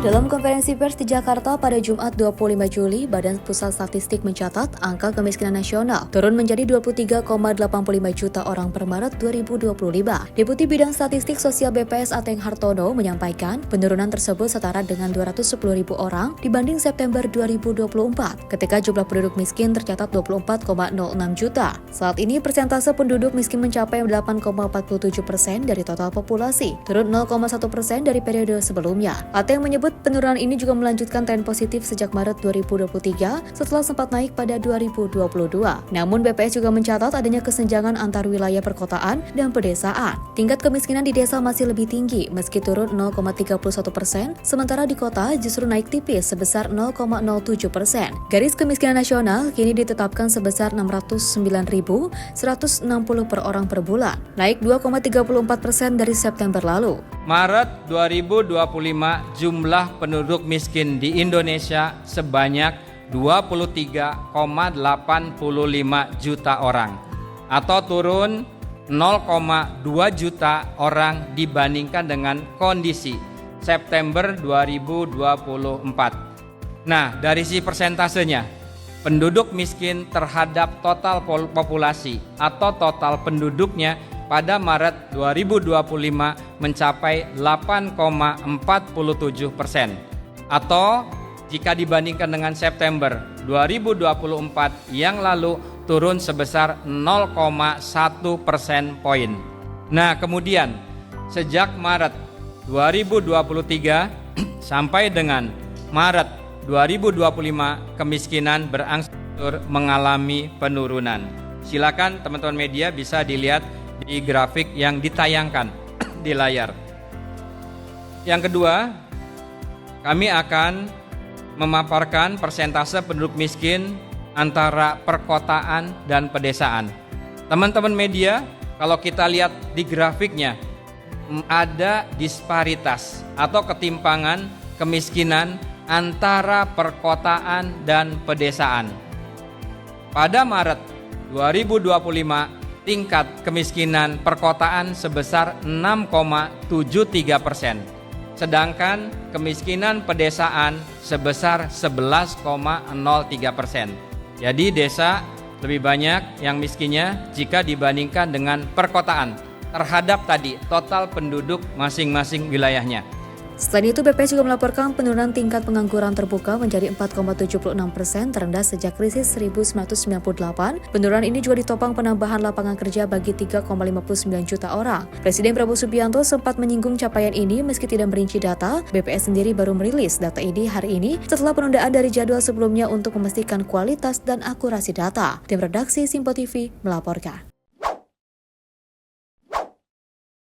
Dalam konferensi pers di Jakarta pada Jumat 25 Juli, Badan Pusat Statistik mencatat angka kemiskinan nasional turun menjadi 23,85 juta orang per Maret 2025. Deputi Bidang Statistik Sosial BPS Ateng Hartono menyampaikan penurunan tersebut setara dengan 210.000 orang dibanding September 2024, ketika jumlah penduduk miskin tercatat 24,06 juta. Saat ini persentase penduduk miskin mencapai 8,47% dari total populasi, turun 0,1% dari periode sebelumnya. Ateng menyebut penurunan ini juga melanjutkan tren positif sejak Maret 2023 setelah sempat naik pada 2022. Namun BPS juga mencatat adanya kesenjangan antar wilayah perkotaan dan pedesaan. Tingkat kemiskinan di desa masih lebih tinggi meski turun 0,31%, sementara di kota justru naik tipis sebesar 0,07%. Garis kemiskinan nasional kini ditetapkan sebesar 609.160 per orang per bulan, naik 2,34% dari September lalu. Maret 2025 jumlah penduduk miskin di Indonesia sebanyak 23,85 juta orang atau turun 0,2 juta orang dibandingkan dengan kondisi September 2024. Nah, dari si persentasenya, penduduk miskin terhadap total populasi atau total penduduknya pada Maret 2025 mencapai 8,47%, atau jika dibandingkan dengan September 2024 yang lalu turun sebesar 0,1% poin. Nah, kemudian sejak Maret 2023 sampai dengan Maret 2025 kemiskinan berangsur mengalami penurunan. Silakan teman-teman media bisa dilihat di grafik yang ditayangkan di layar. Yang kedua, kami akan memaparkan persentase penduduk miskin antara perkotaan dan pedesaan. Teman-teman media, kalau kita lihat di grafiknya, ada disparitas atau ketimpangan kemiskinan antara perkotaan dan pedesaan. Pada Maret 2025, tingkat kemiskinan perkotaan sebesar 6,73%, sedangkan kemiskinan pedesaan sebesar 11,03%. Jadi desa lebih banyak yang miskinnya jika dibandingkan dengan perkotaan terhadap tadi total penduduk masing-masing wilayahnya. Selain itu, BPS juga melaporkan penurunan tingkat pengangguran terbuka menjadi 4,76%, terendah sejak krisis 1998. Penurunan ini juga ditopang penambahan lapangan kerja bagi 3,59 juta orang. Presiden Prabowo Subianto sempat menyinggung capaian ini meski tidak merinci data. BPS sendiri baru merilis data ini hari ini setelah penundaan dari jadwal sebelumnya untuk memastikan kualitas dan akurasi data. Tim redaksi Simpo TV melaporkan.